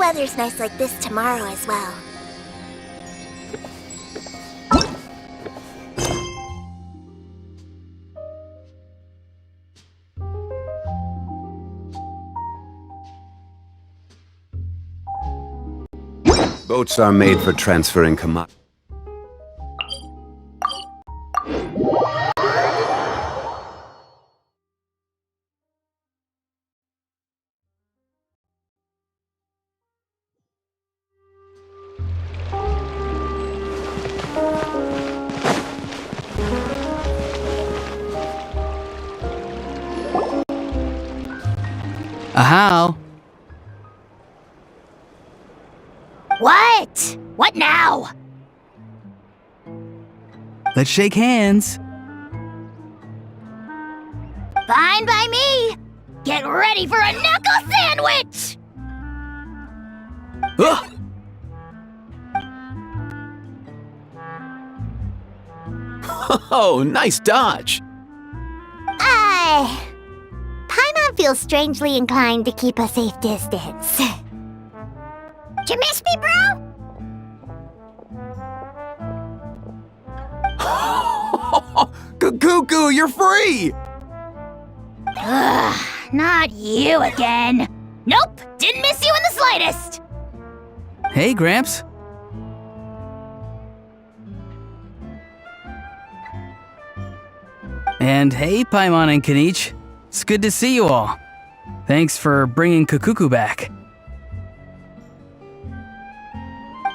weather's nice like this tomorrow as well. Boats are made for transferring commodities. How? What? What now? Let's shake hands. Fine by me. Get ready for a knuckle sandwich! Ugh! Oh, nice dodge. Paimon feels strangely inclined to keep a safe distance. Did you miss me, bro? Cuckoo, you're free! Ugh, not you again. Nope, didn't miss you in the slightest. Hey, Gramps. And hey, Paimon and Kanich. It's good to see you all. Thanks for bringing Kukuku back.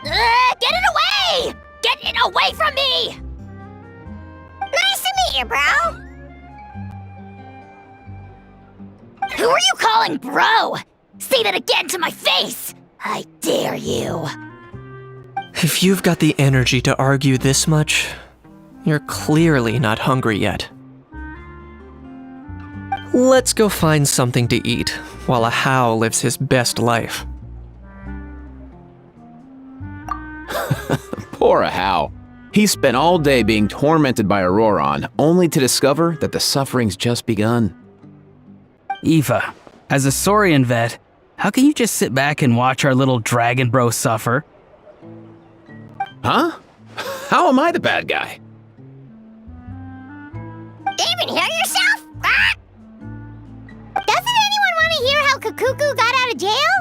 Get it away! Get it away from me! Nice to meet you, bro. Who are you calling bro? Say that again to my face! I dare you. If you've got the energy to argue this much, you're clearly not hungry yet. Let's go find something to eat while a How lives his best life. Poor How. He spent all day being tormented by Auroron, only to discover that the suffering's just begun. Eva, as a Saurian vet, how can you just sit back and watch our little dragon bro suffer? Huh? How am I the bad guy? Even hear yourself? Ah! Doesn't anyone want to hear how Kukuku got out of jail?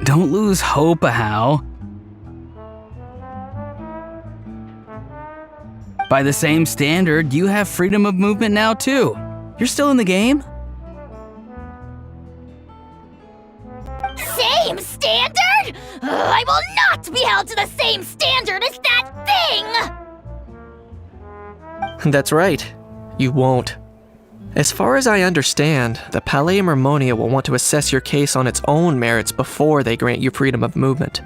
Don't lose hope, How. By the same standard, you have freedom of movement now too. You're still in the game? Same standard? I will not be held to the same standard as that thing! That's right. You won't. As far as I understand, the Palais Mermonia will want to assess your case on its own merits before they grant you freedom of movement.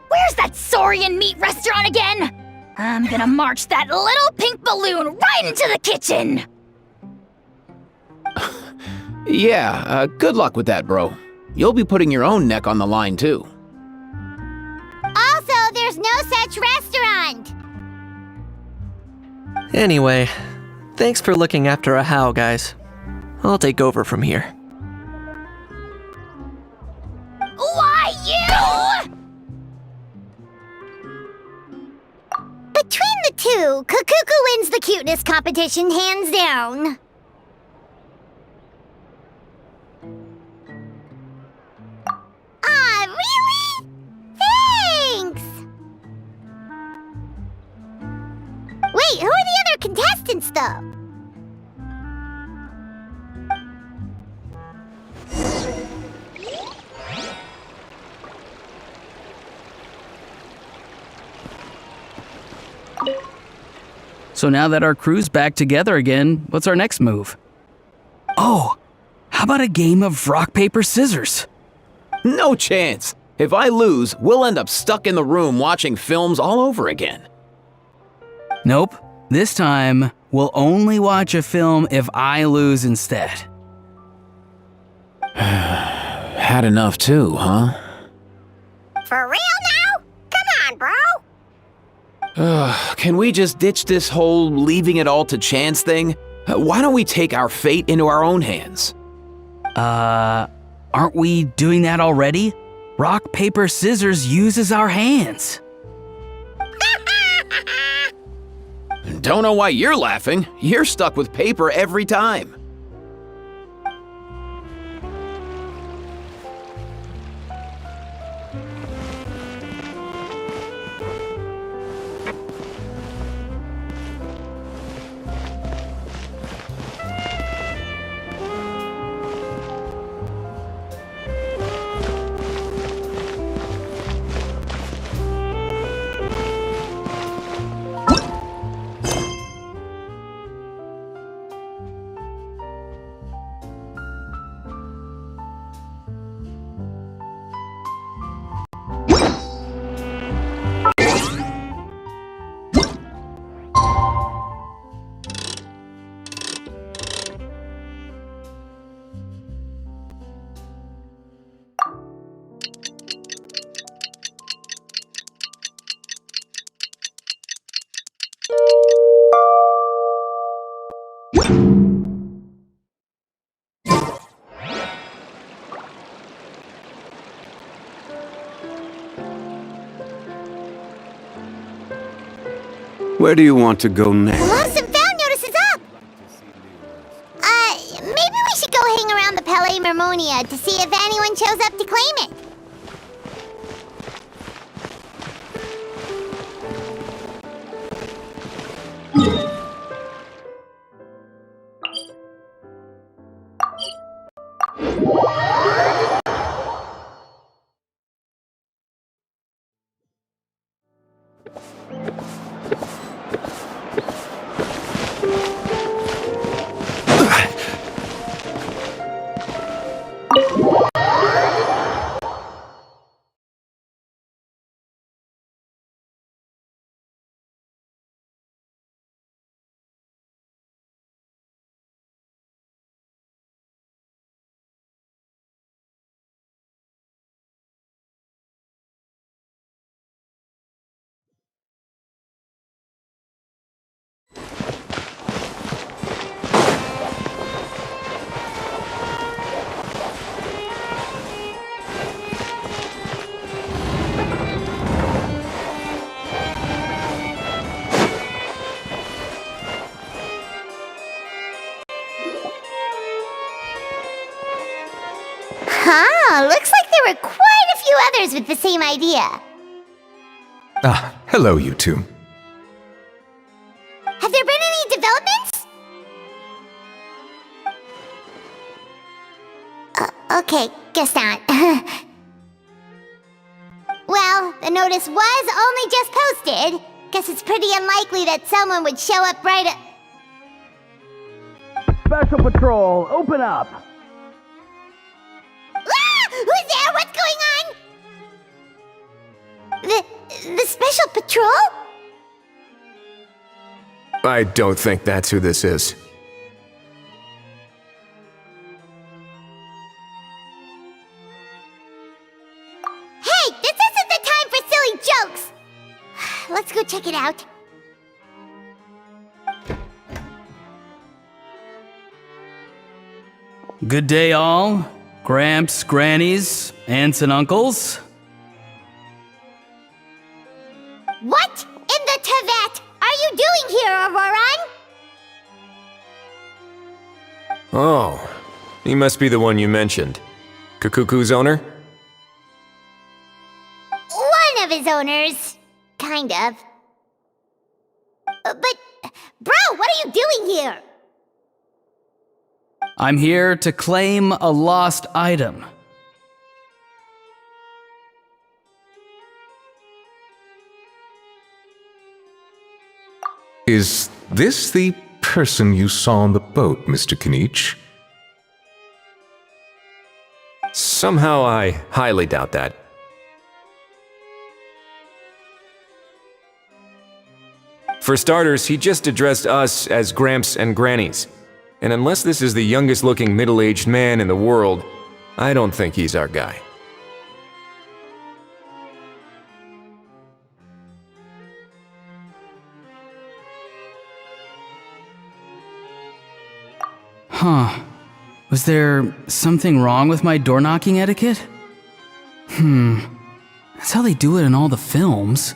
Where's that Saurian meat restaurant again? I'm gonna march that little pink balloon right into the kitchen! Yeah, good luck with that, bro. You'll be putting your own neck on the line, too. Also, there's no such restaurant! Anyway, thanks for looking after a How, guys. I'll take over from here. Why you? Between the two, Kukuku wins the cuteness competition hands down. Ah, really? Thanks! Wait, who are the other contestants, though? So now that our crew's back together again, what's our next move? Oh, how about a game of rock, paper, scissors? No chance. If I lose, we'll end up stuck in the room watching films all over again. Nope, This time, we'll only watch a film if I lose instead. Had enough too, huh? For real now? Come on, bro. Can we just ditch this whole leaving it all to chance thing? Why don't we take our fate into our own hands? Aren't we doing that already? Rock, paper, scissors uses our hands. Don't know why you're laughing. You're stuck with paper every time. Where do you want to go next? Lost and found notices up! Maybe we should go hang around the Palais Mermonia to see if anyone shows up to claim it. Huh, looks like there were quite a few others with the same idea. Ah, hello, you two. Have there been any developments? Okay, guess not. Well, the notice was only just posted. Guess it's pretty unlikely that someone would show up right at... Special Patrol, open up! Ah! Who's there? What's going on? The Special Patrol? I don't think that's who this is. Hey, this isn't the time for silly jokes! Let's go check it out. Good day, all. Gramps, grannies, aunts, and uncles. What in the Tevat are you doing here, Auroran? Oh, he must be the one you mentioned. Kukuku's owner? One of his owners. Kind of. But, bro, what are you doing here? I'm here to claim a lost item. Is this the person you saw on the boat, Mr. Kinich? Somehow I highly doubt that. For starters, he just addressed us as Gramps and Grannies. And unless this is the youngest looking middle-aged man in the world, I don't think he's our guy. Huh. Was there something wrong with my door knocking etiquette? That's how they do it in all the films.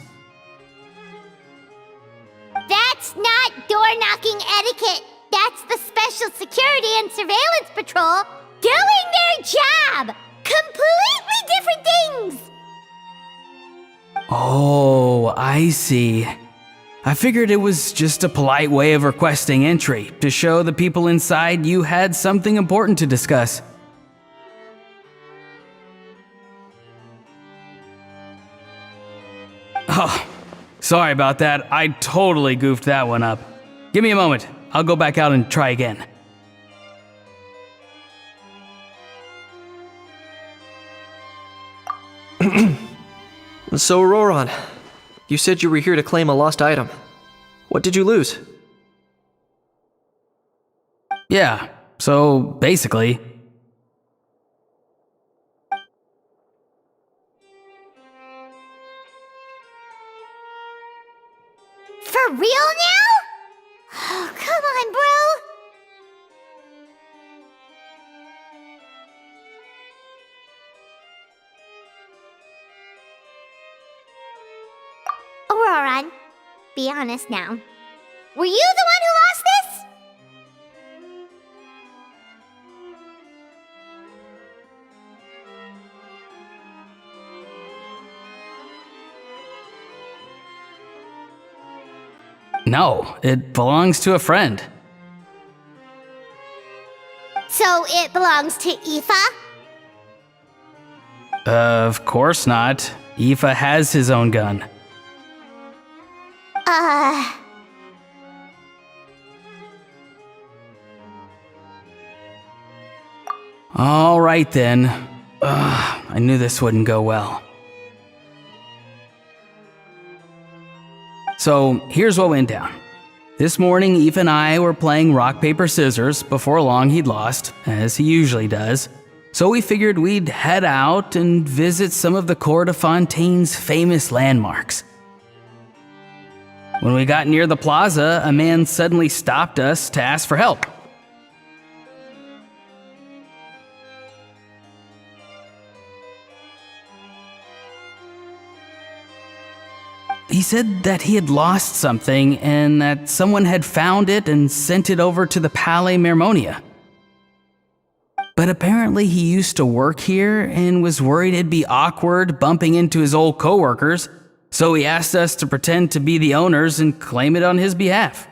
That's not door-knocking etiquette. That's the Special Security and Surveillance Patrol doing their job! Completely different things! Oh, I see. I figured it was just a polite way of requesting entry, to show the people inside you had something important to discuss. Oh, sorry about that. I totally goofed that one up. Give me a moment. I'll go back out and try again. So, Roran, you said you were here to claim a lost item. What did you lose? Yeah, so basically... For real now? Oh, come on, bro! Auroran, be honest now. Were you the one who lost this? No, it belongs to a friend. So it belongs to Aoife? Of course not. Aoife has his own gun. All right then. I knew this wouldn't go well. So here's what went down. This morning, Aoife and I were playing rock, paper, scissors. Before long, he'd lost, as he usually does. So we figured we'd head out and visit some of the court of Fontaine's famous landmarks. When we got near the plaza, a man suddenly stopped us to ask for help. He said that he had lost something and that someone had found it and sent it over to the Palais Mermonia. But apparently he used to work here and was worried it'd be awkward bumping into his old coworkers, so he asked us to pretend to be the owners and claim it on his behalf.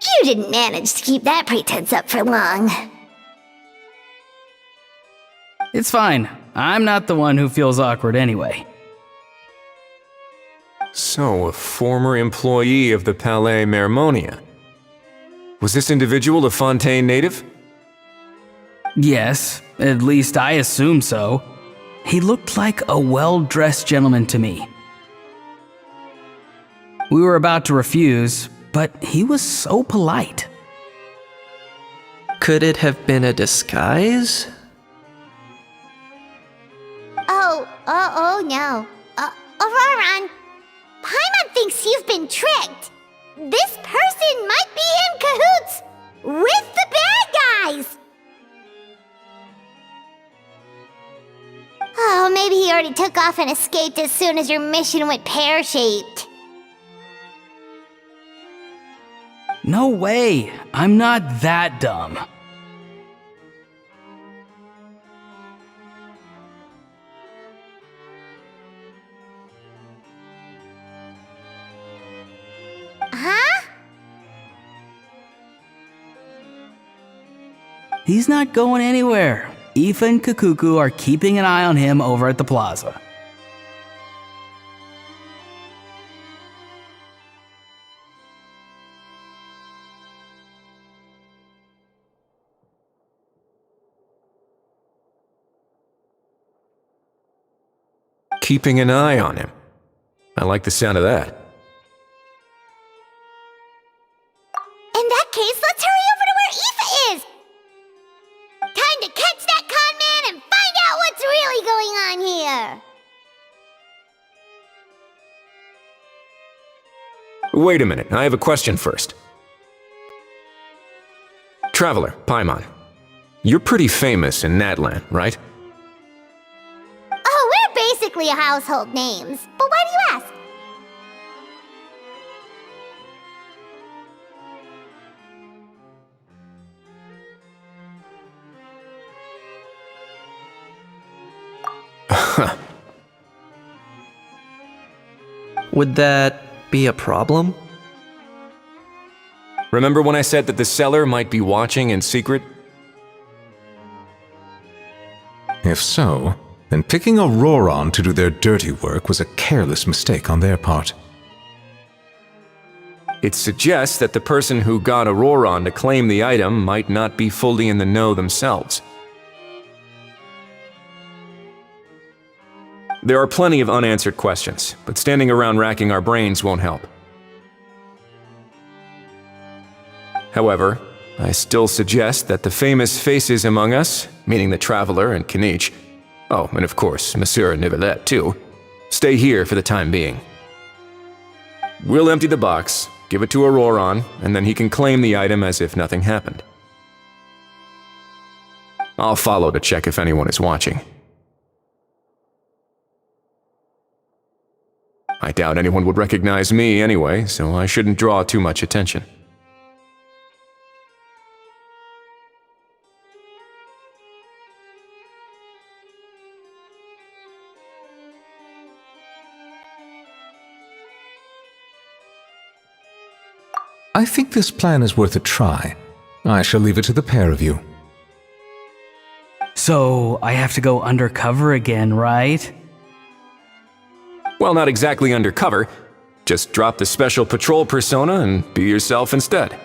You didn't manage to keep that pretense up for long. It's fine. I'm not the one who feels awkward anyway. So, a former employee of the Palais Mermonia. Was this individual a Fontaine native? Yes, at least I assume so. He looked like a well-dressed gentleman to me. We were about to refuse, but he was so polite. Could it have been a disguise? Oh no. Auroran, Paimon thinks you've been tricked. This person might be in cahoots with the bad guys. Oh, maybe he already took off and escaped as soon as your mission went pear-shaped. No way! I'm not that dumb. Huh? He's not going anywhere. Aoife and Kakuku are keeping an eye on him over at the plaza. keeping an eye on him. I like the sound of that. In that case, let's hurry over to where Aoife is! Time to catch that con man and find out what's really going on here! Wait a minute, I have a question first. Traveler, Paimon, you're pretty famous in Natlan, right? Oh, we're basically household names. But why do you ask? Would that be a problem? Remember when I said that the seller might be watching in secret? If so, then picking Auroron to do their dirty work was a careless mistake on their part. It suggests that the person who got Auroron to claim the item might not be fully in the know themselves. There are plenty of unanswered questions, but standing around racking our brains won't help. However, I still suggest that the famous faces among us, meaning the Traveler and Kinich, oh, and of course, Monsieur Nivelet too, stay here for the time being. We'll empty the box, give it to Auroron, and then he can claim the item as if nothing happened. I'll follow to check if anyone is watching. I doubt anyone would recognize me anyway, so I shouldn't draw too much attention. I think this plan is worth a try. I shall leave it to the pair of you. So, I have to go undercover again, right? Well, not exactly undercover. Just drop the special patrol persona and be yourself instead.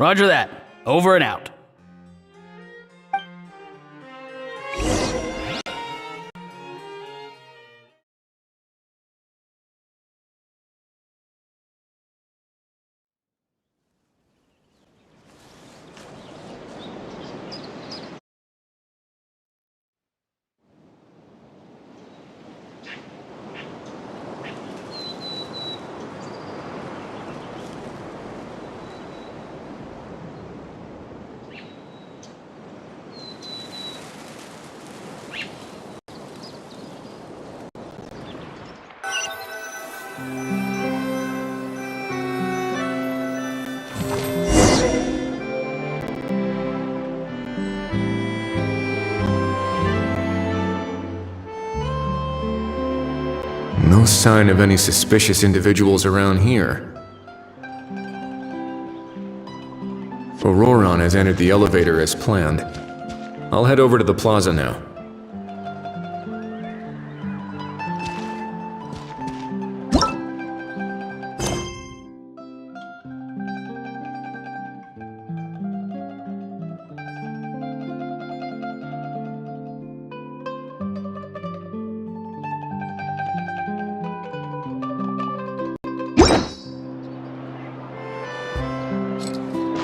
Roger that. Over and out. No sign of any suspicious individuals around here. Auroron has entered the elevator as planned. I'll head over to the plaza now.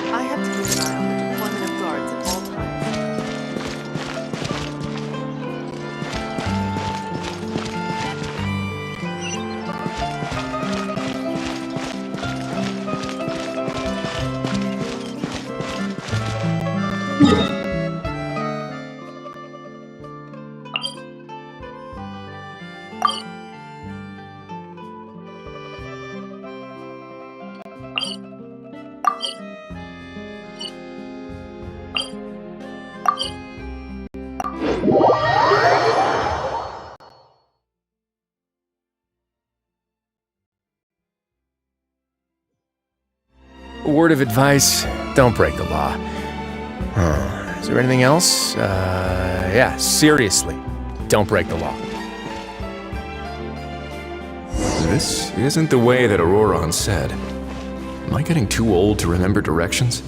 I have to keep an eye on the deployment of guards at all times. A word of advice, don't break the law. Is there anything else? Yeah, seriously, don't break the law. This isn't the way that Auroron said. Am I getting too old to remember directions?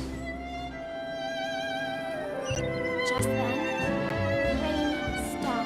Just then, rain stopped.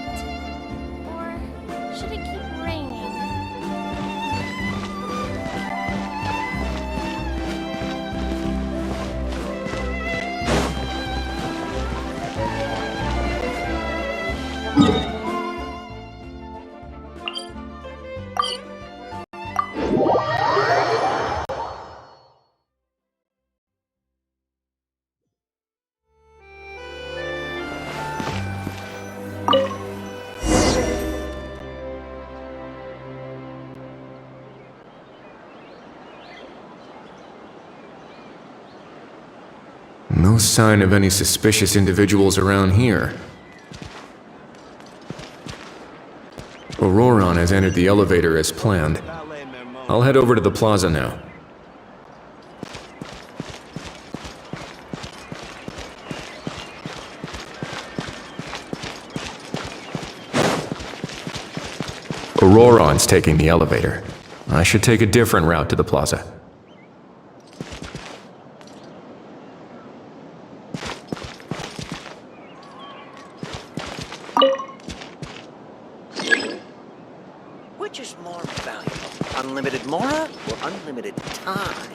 No sign of any suspicious individuals around here. Auroron has entered the elevator as planned. I'll head over to the plaza now. Auroron's taking the elevator. I should take a different route to the plaza. Which is more valuable, unlimited mora or unlimited time?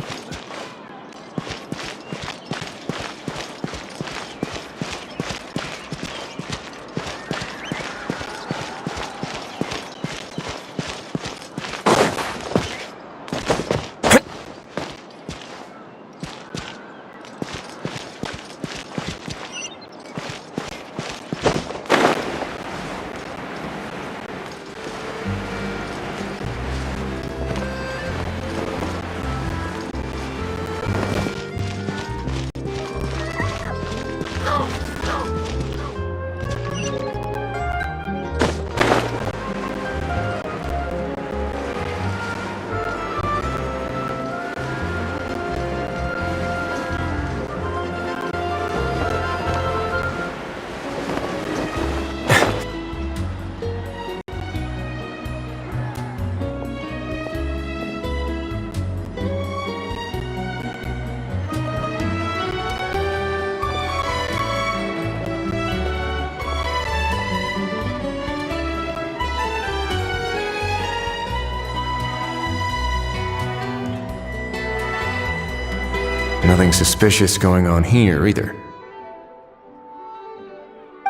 Nothing suspicious going on here, either.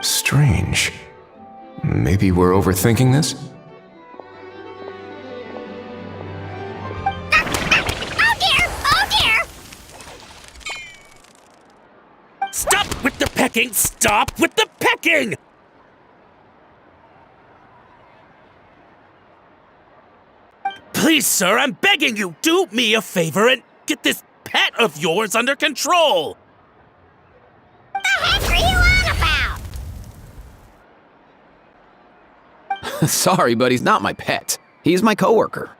Strange. Maybe we're overthinking this? Oh dear! Oh dear! Stop with the pecking! Stop with the pecking! Please, sir, I'm begging you, do me a favor and get this pet of yours under control! The heck are you on about? Sorry, but he's not my pet. He's my coworker.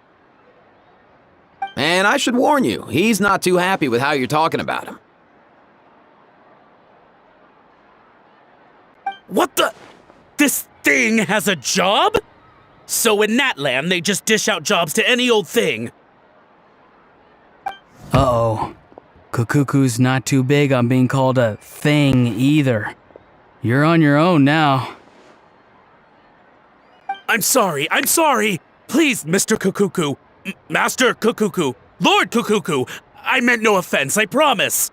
And I should warn you, he's not too happy with how you're talking about him. What the? This thing has a job? So in that land, they just dish out jobs to any old thing. Uh-oh. Kukuku's not too big on being called a thing either. You're on your own now. I'm sorry. Please, Mr. Kukuku. Master Kukuku. Lord Kukuku. I meant no offense, I promise.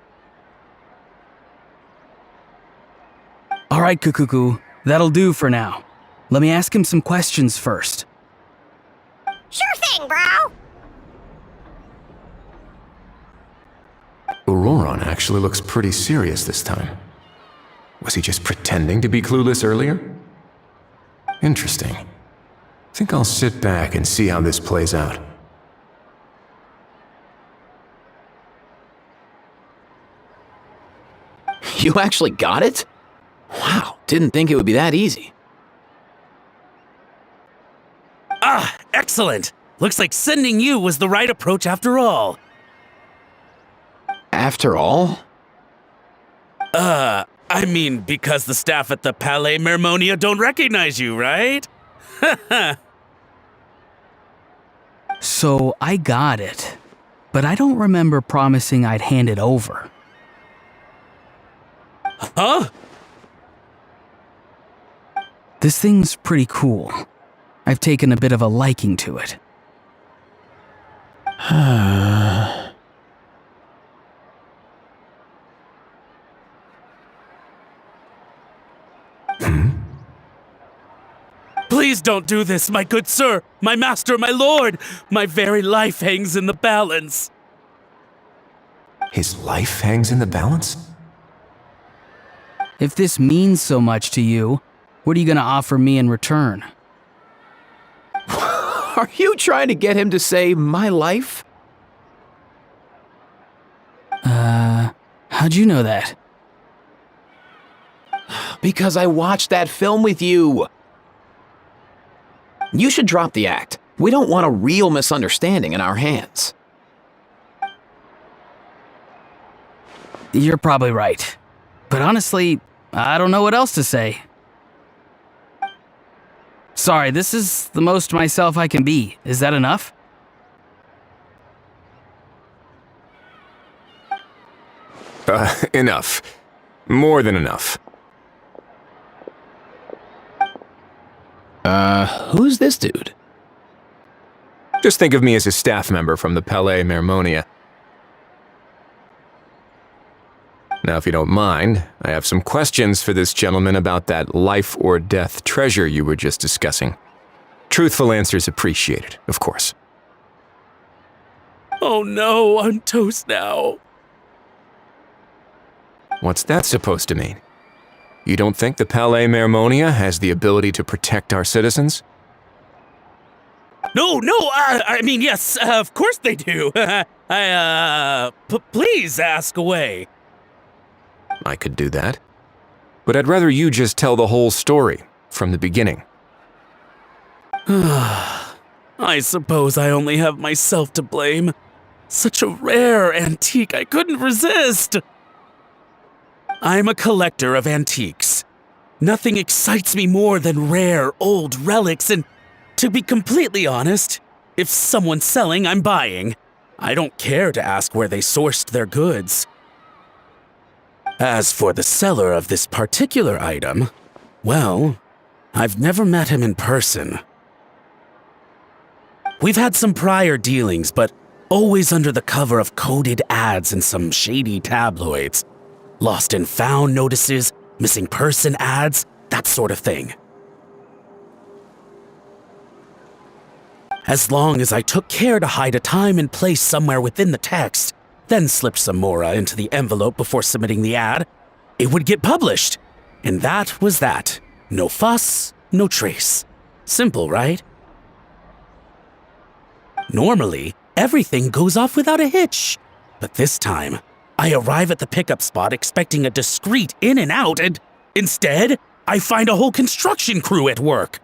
All right, Kukuku. That'll do for now. Let me ask him some questions first. Sure thing, bro. Auroron actually looks pretty serious this time. Was he just pretending to be clueless earlier? Interesting. Think I'll sit back and see how this plays out. You actually got it? Wow, didn't think it would be that easy. Ah, excellent. Looks like sending you was the right approach after all. After all? I mean, because the staff at the Palais Mermonia don't recognize you, right? So I got it, but I don't remember promising I'd hand it over. Huh? This thing's pretty cool. I've taken a bit of a liking to it. Please don't do this, my good sir, my master, my lord. My very life hangs in the balance. His life hangs in the balance? If this means so much to you, what are you gonna offer me in return? Are you trying to get him to say my life? How'd you know that? Because I watched that film with you. You should drop the act. We don't want a real misunderstanding in our hands. You're probably right. But honestly, I don't know what else to say. Sorry, this is the most myself I can be. Is that enough? Enough. More than enough. Who's this dude? Just think of me as a staff member from the Palais Mermonia. Now, if you don't mind, I have some questions for this gentleman about that life or death treasure you were just discussing. Truthful answers appreciated, of course. Oh no, I'm toast now. What's that supposed to mean? You don't think the Palais Mermonia has the ability to protect our citizens? No, I mean, yes, of course they do. Please ask away. I could do that. But I'd rather you just tell the whole story, from the beginning. I suppose I only have myself to blame. Such a rare antique, I couldn't resist. I'm a collector of antiques. Nothing excites me more than rare, old relics, and to be completely honest, if someone's selling, I'm buying. I don't care to ask where they sourced their goods. As for the seller of this particular item, well, I've never met him in person. We've had some prior dealings, but always under the cover of coded ads in some shady tabloids. Lost and found notices, missing person ads, that sort of thing. As long as I took care to hide a time and place somewhere within the text, then slipped some mora into the envelope before submitting the ad, it would get published. And that was that. No fuss, no trace. Simple, right? Normally, everything goes off without a hitch. But this time, I arrive at the pickup spot expecting a discreet in and out, and instead, I find a whole construction crew at work.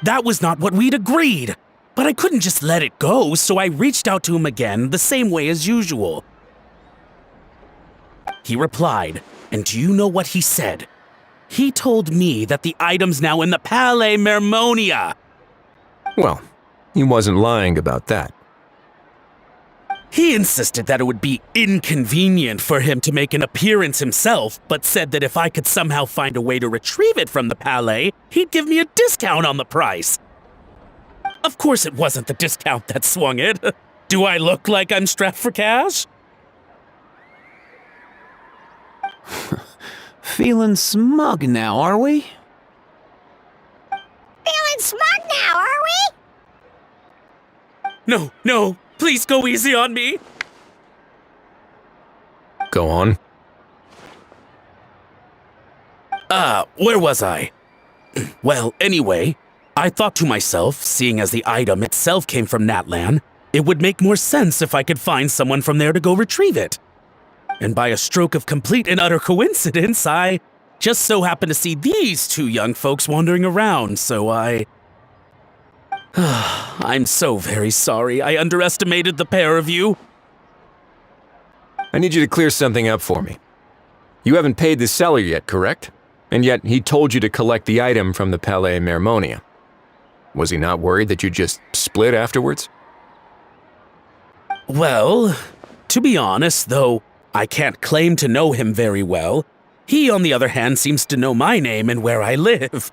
That was not what we'd agreed, but I couldn't just let it go, so I reached out to him again the same way as usual. He replied, and do you know what he said? He told me that the item's now in the Palais Mermonia. Well, he wasn't lying about that. He insisted that it would be inconvenient for him to make an appearance himself, but said that if I could somehow find a way to retrieve it from the Palais, he'd give me a discount on the price. Of course it wasn't the discount that swung it. Do I look like I'm strapped for cash? Feeling smug now, are we? Feeling smug now, are we? No, please go easy on me. Go on. Where was I? Well, anyway, I thought to myself, seeing as the item itself came from Natlan, it would make more sense if I could find someone from there to go retrieve it. And by a stroke of complete and utter coincidence, I just so happened to see these two young folks wandering around, so I'm so very sorry I underestimated the pair of you. I need you to clear something up for me. You haven't paid the seller yet, correct? And yet he told you to collect the item from the Palais Mermonia. Was he not worried that you just split afterwards? Well, to be honest, though I can't claim to know him very well, he, on the other hand, seems to know my name and where I live.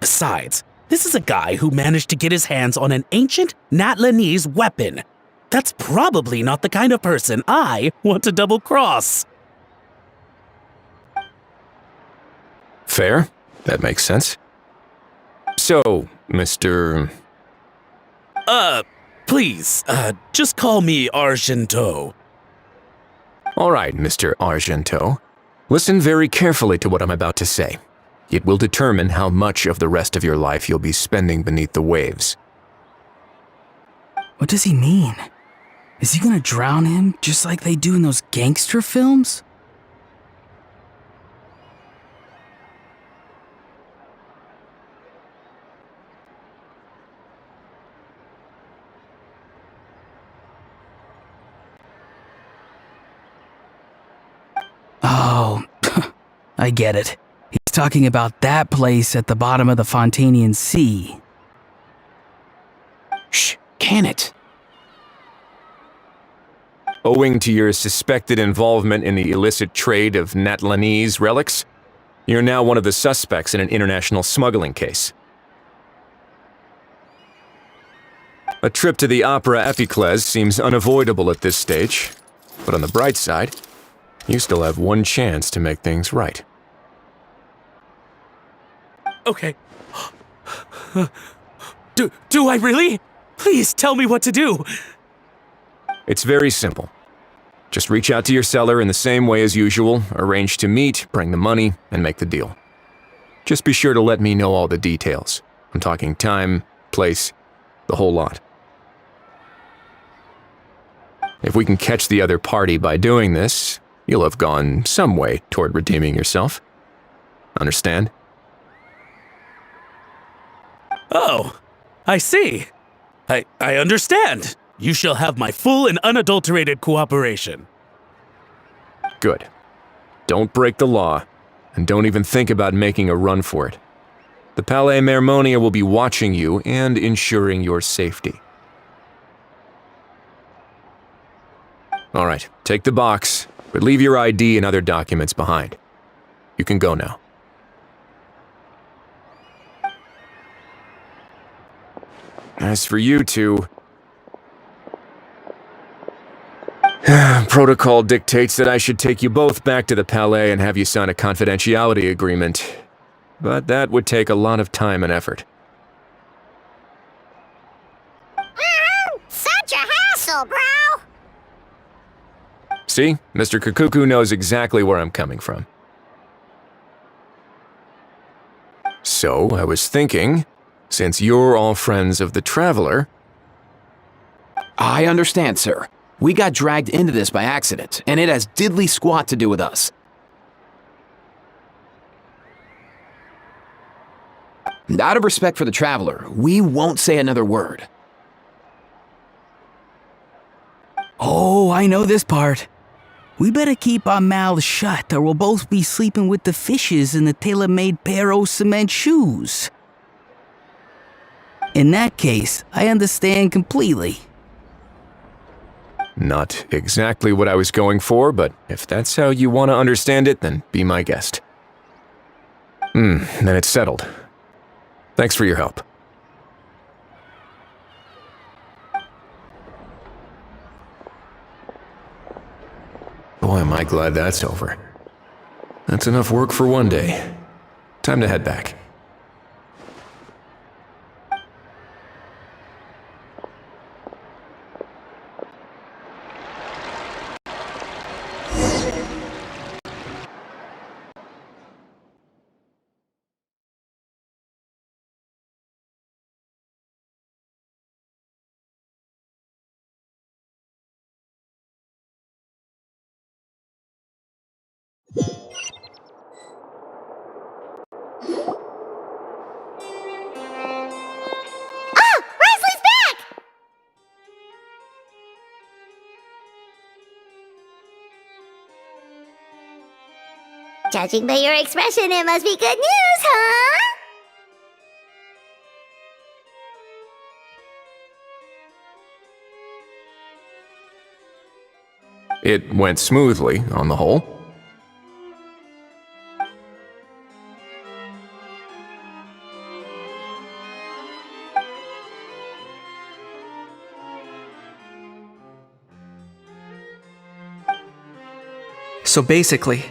Besides, this is a guy who managed to get his hands on an ancient Natlanese weapon. That's probably not the kind of person I want to double-cross. Fair. That makes sense. So, Mr. Please, just call me Argento. All right, Mr. Argento. Listen very carefully to what I'm about to say. It will determine how much of the rest of your life you'll be spending beneath the waves. What does he mean? Is he gonna drown him just like they do in those gangster films? I get it. He's talking about that place at the bottom of the Fontainian Sea. Shh, can it? Owing to your suspected involvement in the illicit trade of Natlanese relics, you're now one of the suspects in an international smuggling case. A trip to the Opera Epiclese seems unavoidable at this stage, but on the bright side, you still have one chance to make things right. Okay. Do I really? Please tell me what to do. It's very simple. Just reach out to your seller in the same way as usual, arrange to meet, bring the money, and make the deal. Just be sure to let me know all the details. I'm talking time, place, the whole lot. If we can catch the other party by doing this, you'll have gone some way toward redeeming yourself. Understand? Oh, I see. I understand. You shall have my full and unadulterated cooperation. Good. Don't break the law, and don't even think about making a run for it. The Palais Mermonia will be watching you and ensuring your safety. All right, take the box, but leave your ID and other documents behind. You can go now. As for you two, protocol dictates that I should take you both back to the Palais and have you sign a confidentiality agreement, but that would take a lot of time and effort. Such a hassle, bro! See, Mr. Kakuku knows exactly where I'm coming from. So, I was thinking, since you're all friends of the Traveler... I understand, sir. We got dragged into this by accident, and it has diddly squat to do with us. Out of respect for the Traveler, we won't say another word. Oh, I know this part. We better keep our mouths shut or we'll both be sleeping with the fishes in the tailor-made pair of cement shoes. In that case, I understand completely. Not exactly what I was going for, but if that's how you want to understand it, then be my guest. Then it's settled. Thanks for your help. Boy, am I glad that's over. That's enough work for one day. Time to head back. Judging by your expression, it must be good news, huh? It went smoothly, on the whole. So basically,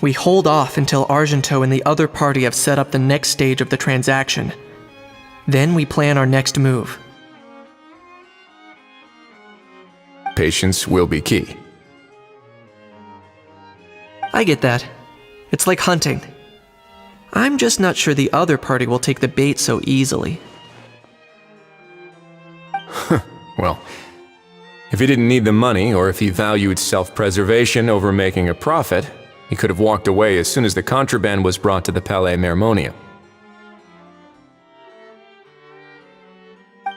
we hold off until Argento and the other party have set up the next stage of the transaction. Then we plan our next move. Patience will be key. I get that. It's like hunting. I'm just not sure the other party will take the bait so easily. Well, if he didn't need the money, or if he valued self-preservation over making a profit, he could have walked away as soon as the contraband was brought to the Palais Mermonia.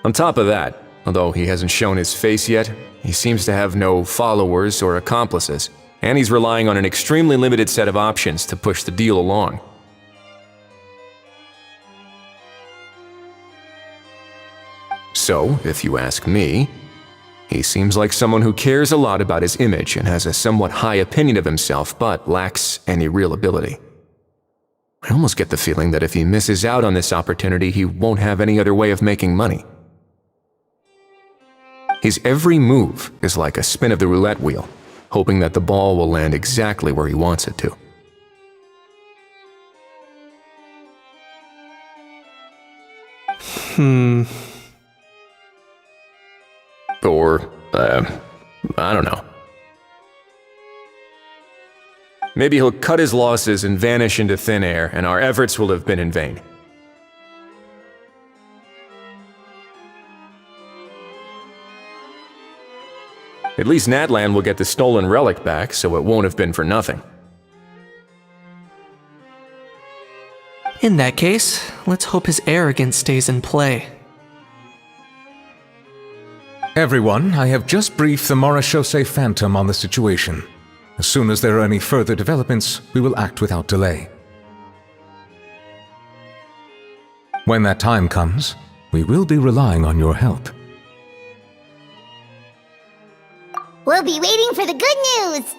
On top of that, although he hasn't shown his face yet, he seems to have no followers or accomplices. and he's relying on an extremely limited set of options to push the deal along. So, if you ask me, he seems like someone who cares a lot about his image and has a somewhat high opinion of himself, but lacks any real ability. I almost get the feeling that if he misses out on this opportunity, he won't have any other way of making money. His every move is like a spin of the roulette wheel, hoping that the ball will land exactly where he wants it to. Or, I don't know. Maybe he'll cut his losses and vanish into thin air, and our efforts will have been in vain. At least Natlan will get the stolen relic back, so it won't have been for nothing. In that case, let's hope his arrogance stays in play. Everyone, I have just briefed the Marechaussee Phantom on the situation. As soon as there are any further developments, we will act without delay. When that time comes, we will be relying on your help. We'll be waiting for the good news!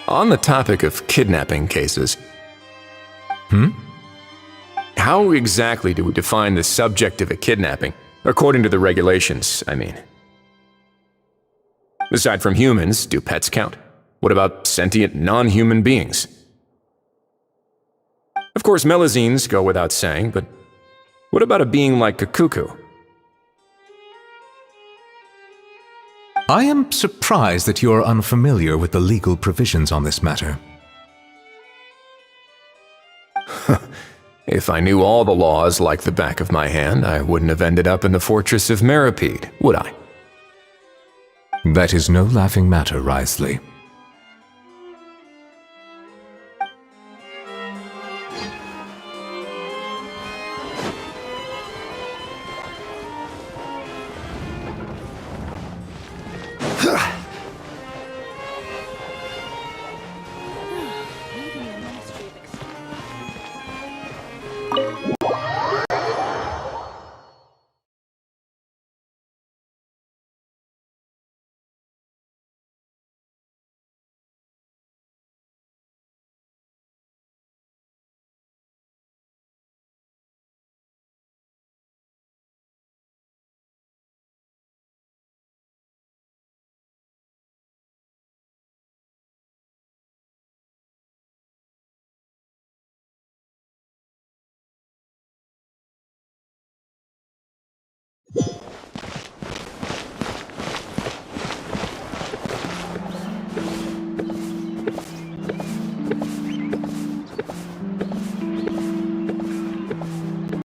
On the topic of kidnapping cases, how exactly do we define the subject of a kidnapping? According to the regulations, I mean. Aside from humans, do pets count? What about sentient non-human beings? Of course, melazines go without saying, but what about a being like a cuckoo? I am surprised that you are unfamiliar with the legal provisions on this matter. If I knew all the laws like the back of my hand, I wouldn't have ended up in the fortress of Meripede, would I? That is no laughing matter, Wriothesley.